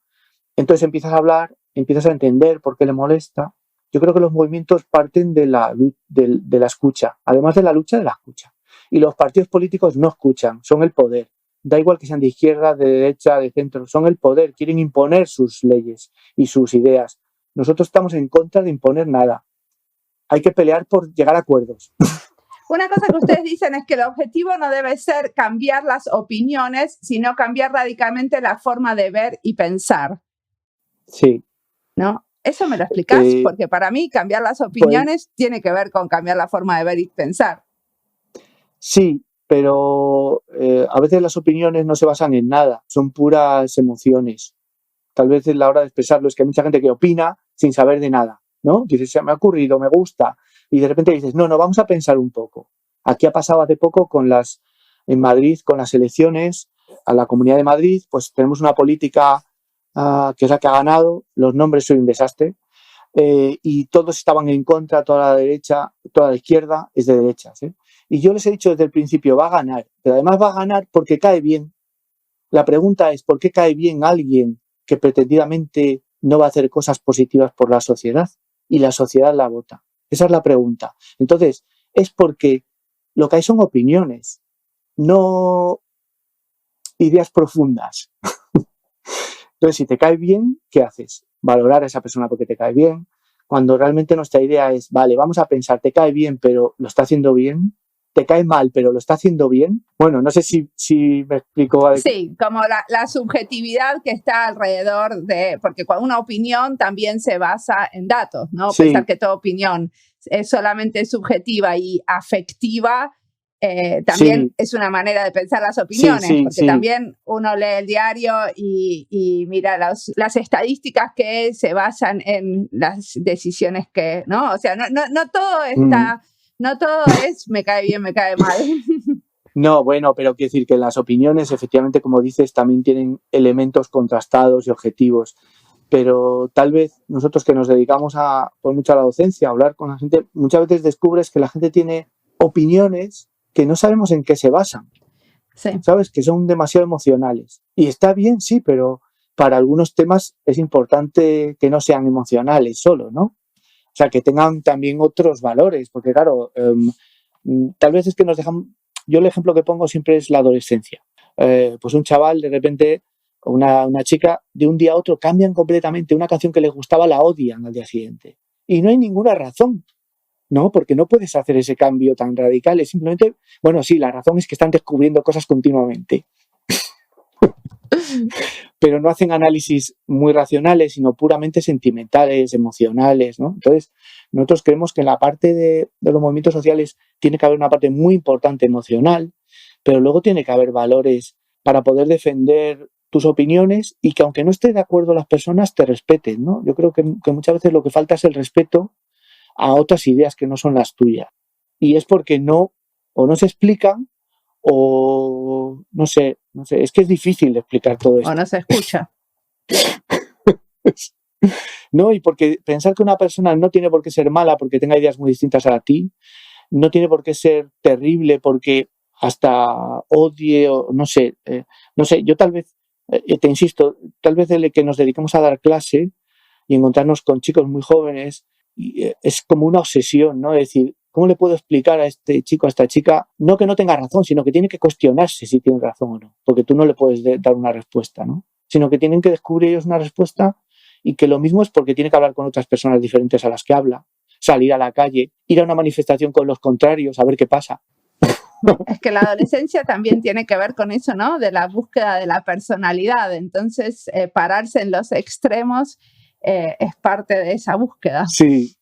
entonces empiezas a hablar, empiezas a entender por qué le molesta. Yo creo que los movimientos parten de la escucha, además de la lucha de la escucha. Y los partidos políticos no escuchan, son el poder. Da igual que sean de izquierda, de derecha, de centro, son el poder, quieren imponer sus leyes y sus ideas. Nosotros estamos en contra de imponer nada. Hay que pelear por llegar a acuerdos. Una cosa que ustedes dicen es que el objetivo no debe ser cambiar las opiniones, sino cambiar radicalmente la forma de ver y pensar. Sí. ¿No? ¿Eso me lo explicás? Porque para mí cambiar las opiniones tiene que ver con cambiar la forma de ver y pensar. Sí, pero a veces las opiniones no se basan en nada, son puras emociones. Tal vez es la hora de expresarlo, es que hay mucha gente que opina sin saber de nada, ¿no? Dices, se me ha ocurrido, me gusta, y de repente dices, no, vamos a pensar un poco. Aquí ha pasado hace poco en Madrid, con las elecciones a la Comunidad de Madrid, pues tenemos una política que es la que ha ganado, los nombres son un desastre, y todos estaban en contra, toda la derecha, toda la izquierda es de derechas, ¿eh? Y yo les he dicho desde el principio, va a ganar, pero además va a ganar porque cae bien. La pregunta es, ¿por qué cae bien alguien que pretendidamente no va a hacer cosas positivas por la sociedad y la sociedad la vota? Esa es la pregunta. Entonces, es porque lo que hay son opiniones, no ideas profundas. Entonces, si te cae bien, ¿qué haces? Valorar a esa persona porque te cae bien. Cuando realmente nuestra idea es, vale, vamos a pensar, te cae bien, pero ¿lo está haciendo bien? ¿Te cae mal, pero lo está haciendo bien? Bueno, no sé si me explico. Sí, como la subjetividad que está alrededor de, porque una opinión también se basa en datos, ¿no? Sí. Pensar que toda opinión es solamente subjetiva y afectiva, también es una manera de pensar las opiniones, porque también uno lee el diario y mira las estadísticas que se basan en las decisiones que, ¿no? O sea, no todo está... No todo es me cae bien, me cae mal. No, bueno, pero quiero decir que las opiniones, efectivamente, como dices, también tienen elementos contrastados y objetivos. Pero tal vez nosotros que nos dedicamos por mucho a la docencia, a hablar con la gente, muchas veces descubres que la gente tiene opiniones que no sabemos en qué se basan. Sí. ¿Sabes? Que son demasiado emocionales. Y está bien, sí, pero para algunos temas es importante que no sean emocionales solo, ¿no? O sea, que tengan también otros valores, porque claro, tal vez es que nos dejan... Yo el ejemplo que pongo siempre es la adolescencia. Pues un chaval de repente una chica, de un día a otro cambian completamente. Una canción que les gustaba la odian al día siguiente. Y no hay ninguna razón, ¿no? Porque no puedes hacer ese cambio tan radical. Es simplemente, bueno, sí, la razón es que están descubriendo cosas continuamente. Pero no hacen análisis muy racionales, sino puramente sentimentales, emocionales, ¿no? Entonces, nosotros creemos que en la parte de los movimientos sociales tiene que haber una parte muy importante emocional, pero luego tiene que haber valores para poder defender tus opiniones y que aunque no estés de acuerdo las personas te respeten, ¿no? Yo creo que muchas veces lo que falta es el respeto a otras ideas que no son las tuyas. Y es porque no se explican o no sé, es que es difícil de explicar todo esto. O no se escucha. No, y porque pensar que una persona no tiene por qué ser mala porque tenga ideas muy distintas a ti, no tiene por qué ser terrible porque hasta odie o no sé, yo tal vez, te insisto, tal vez el que nos dediquemos a dar clase y encontrarnos con chicos muy jóvenes es como una obsesión, ¿no? Es decir, ¿cómo le puedo explicar a este chico, a esta chica, no que no tenga razón, sino que tiene que cuestionarse si tiene razón o no? Porque tú no le puedes dar una respuesta, ¿no? Sino que tienen que descubrir ellos una respuesta y que lo mismo es porque tiene que hablar con otras personas diferentes a las que habla, salir a la calle, ir a una manifestación con los contrarios, a ver qué pasa. Es que la adolescencia también tiene que ver con eso, ¿no? De la búsqueda de la personalidad. Entonces, pararse en los extremos es parte de esa búsqueda. Sí.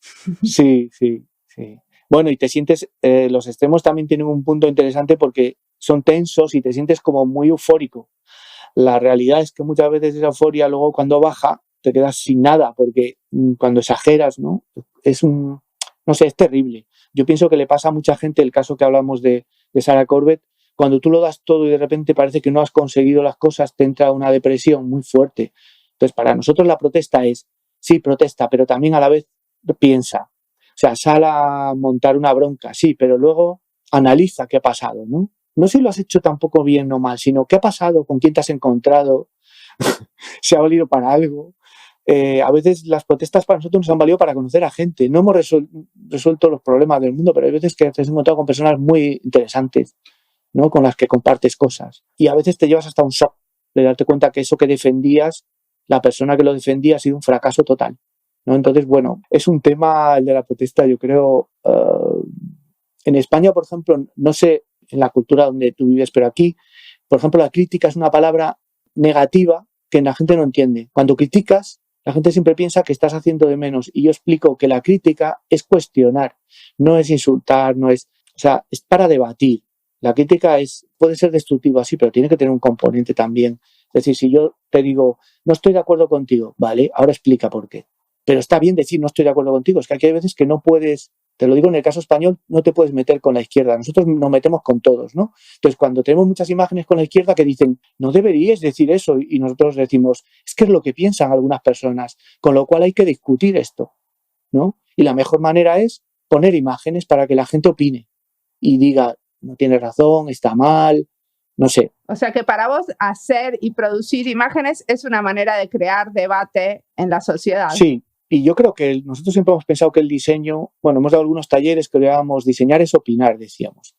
Bueno, y te sientes, los extremos también tienen un punto interesante porque son tensos y te sientes como muy eufórico. La realidad es que muchas veces esa euforia luego cuando baja te quedas sin nada porque cuando exageras, ¿no? Es terrible. Yo pienso que le pasa a mucha gente el caso que hablamos de Sarah Corbett. Cuando tú lo das todo y de repente parece que no has conseguido las cosas, te entra una depresión muy fuerte. Entonces, para nosotros la protesta es, sí, protesta, pero también a la vez piensa. O sea, sal a montar una bronca, sí, pero luego analiza qué ha pasado, ¿no? No si lo has hecho tampoco bien o mal, sino qué ha pasado, con quién te has encontrado, se ha valido para algo. A veces las protestas para nosotros nos han valido para conocer a gente. No hemos resuelto los problemas del mundo, pero hay veces que te has encontrado con personas muy interesantes, ¿no? Con las que compartes cosas. Y a veces te llevas hasta un shock de darte cuenta que eso que defendías, la persona que lo defendía ha sido un fracaso total, ¿no? Entonces, bueno, es un tema el de la protesta, yo creo. En España, por ejemplo, no sé en la cultura donde tú vives, pero aquí, por ejemplo, la crítica es una palabra negativa que la gente no entiende. Cuando criticas, la gente siempre piensa que estás haciendo de menos. Y yo explico que la crítica es cuestionar, no es insultar, es para debatir. La crítica puede ser destructiva, sí, pero tiene que tener un componente también. Es decir, si yo te digo, no estoy de acuerdo contigo, vale, ahora explica por qué. Pero está bien decir no estoy de acuerdo contigo, es que aquí hay veces que no puedes, te lo digo en el caso español, no te puedes meter con la izquierda. Nosotros nos metemos con todos, ¿no? Entonces, cuando tenemos muchas imágenes con la izquierda que dicen, no deberíais decir eso, y nosotros decimos, es que es lo que piensan algunas personas, con lo cual hay que discutir esto, ¿no? Y la mejor manera es poner imágenes para que la gente opine y diga, no tiene razón, está mal, no sé. O sea que para vos hacer y producir imágenes es una manera de crear debate en la sociedad. Sí, y yo creo que nosotros siempre hemos pensado que el diseño, bueno, hemos dado algunos talleres que llamamos diseñar es opinar, decíamos.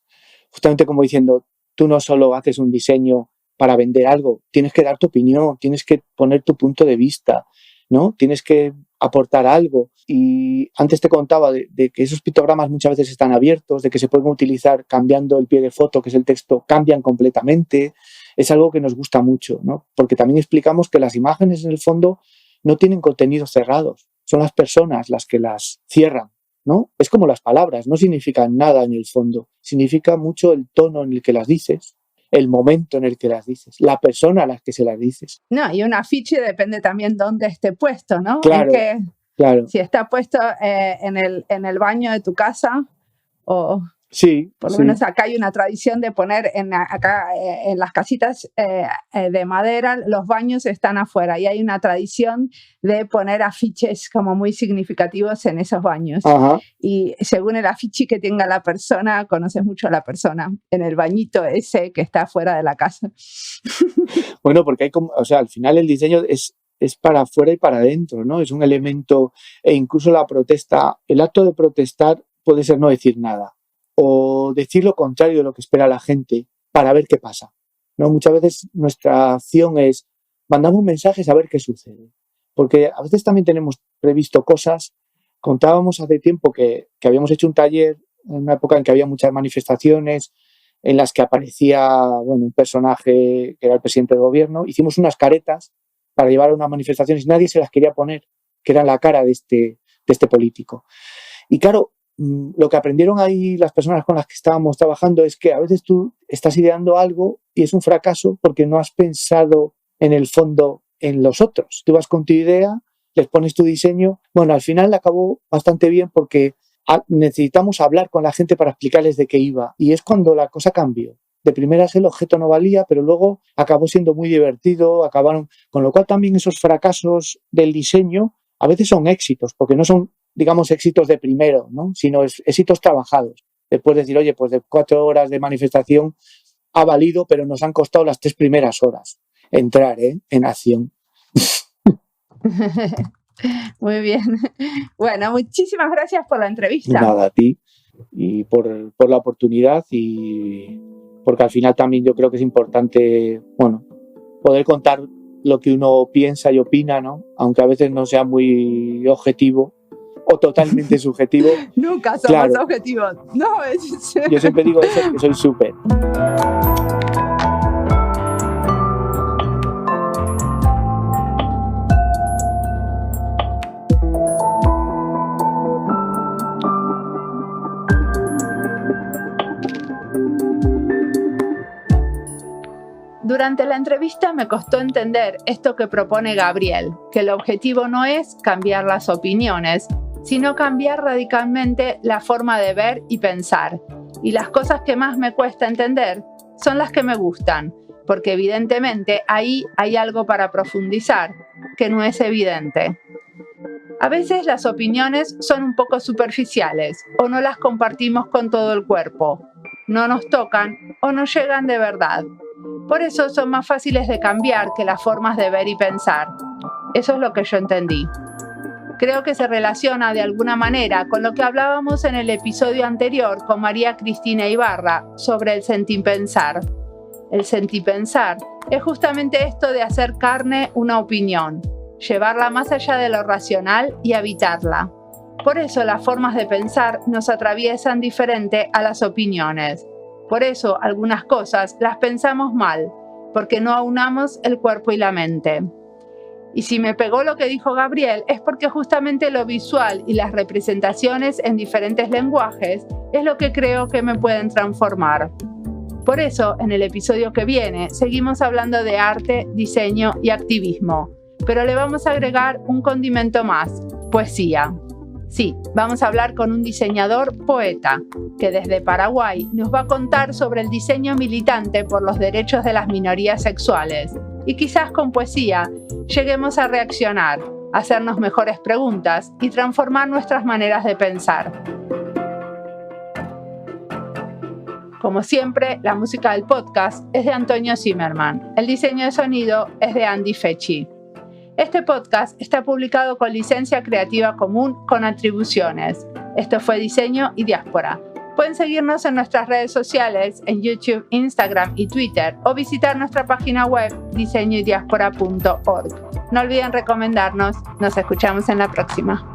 Justamente como diciendo, tú no solo haces un diseño para vender algo, tienes que dar tu opinión, tienes que poner tu punto de vista, ¿no? Tienes que aportar algo. Y antes te contaba de que esos pictogramas muchas veces están abiertos, de que se pueden utilizar cambiando el pie de foto, que es el texto, cambian completamente. Es algo que nos gusta mucho, ¿no? Porque también explicamos que las imágenes en el fondo no tienen contenidos cerrados, son las personas las que las cierran, ¿no? Es como las palabras, no significan nada en el fondo, significa mucho el tono en el que las dices, el momento en el que las dices, la persona a la que se las dices. No, y un afiche depende también de dónde esté puesto, ¿no? Claro, claro. Si está puesto en el baño de tu casa o... Sí, por lo menos acá hay una tradición de poner en las casitas de madera, los baños están afuera y hay una tradición de poner afiches como muy significativos en esos baños. Ajá. Y según el afiche que tenga la persona, conoces mucho a la persona en el bañito ese que está afuera de la casa. Bueno, porque al final el diseño es para afuera y para adentro, ¿no? Es un elemento, e incluso la protesta, el acto de protestar puede ser no decir nada o decir lo contrario de lo que espera la gente para ver qué pasa, ¿no? Muchas veces nuestra acción es mandamos mensajes a ver qué sucede. Porque a veces también tenemos previsto cosas. Contábamos hace tiempo que habíamos hecho un taller en una época en que había muchas manifestaciones en las que aparecía un personaje que era el presidente del gobierno. Hicimos unas caretas para llevar a unas manifestaciones y nadie se las quería poner, que eran la cara de este político. Y claro, lo que aprendieron ahí las personas con las que estábamos trabajando es que a veces tú estás ideando algo y es un fracaso porque no has pensado en el fondo en los otros. Tú vas con tu idea, les pones tu diseño. Bueno, al final acabó bastante bien porque necesitamos hablar con la gente para explicarles de qué iba. Y es cuando la cosa cambió. De primeras el objeto no valía, pero luego acabó siendo muy divertido, acabaron. Con lo cual también esos fracasos del diseño a veces son éxitos, porque no son, digamos, éxitos de primero, ¿no? Sino éxitos trabajados. Después decir, oye, pues de 4 horas de manifestación ha valido, pero nos han costado las 3 primeras horas entrar en acción. Muy bien. Bueno, muchísimas gracias por la entrevista. Nada, a ti y por la oportunidad y porque al final también yo creo que es importante, poder contar lo que uno piensa y opina, ¿no? Aunque a veces no sea muy objetivo o totalmente subjetivo. Nunca somos objetivos. No, yo siempre digo eso, que soy súper. Durante la entrevista me costó entender esto que propone Gabriel, que el objetivo no es cambiar las opiniones, sino cambiar radicalmente la forma de ver y pensar. Y las cosas que más me cuesta entender son las que me gustan, porque evidentemente ahí hay algo para profundizar, que no es evidente. A veces las opiniones son un poco superficiales o no las compartimos con todo el cuerpo, no nos tocan o no llegan de verdad. Por eso son más fáciles de cambiar que las formas de ver y pensar. Eso es lo que yo entendí. Creo que se relaciona de alguna manera con lo que hablábamos en el episodio anterior con María Cristina Ibarra sobre el sentipensar. El sentipensar es justamente esto de hacer carne una opinión, llevarla más allá de lo racional y habitarla. Por eso las formas de pensar nos atraviesan diferente a las opiniones. Por eso algunas cosas las pensamos mal, porque no aunamos el cuerpo y la mente. Y si me pegó lo que dijo Gabriel, es porque justamente lo visual y las representaciones en diferentes lenguajes es lo que creo que me pueden transformar. Por eso, en el episodio que viene, seguimos hablando de arte, diseño y activismo, pero le vamos a agregar un condimento más, poesía. Sí, vamos a hablar con un diseñador poeta, que desde Paraguay nos va a contar sobre el diseño militante por los derechos de las minorías sexuales. Y quizás con poesía lleguemos a reaccionar, a hacernos mejores preguntas y transformar nuestras maneras de pensar. Como siempre, la música del podcast es de Antonio Zimmerman. El diseño de sonido es de Andy Fechi. Este podcast está publicado con licencia creativa común con atribuciones. Esto fue Diseño y Diáspora. Pueden seguirnos en nuestras redes sociales, en YouTube, Instagram y Twitter, o visitar nuestra página web diseñoydiaspora.org. No olviden recomendarnos. Nos escuchamos en la próxima.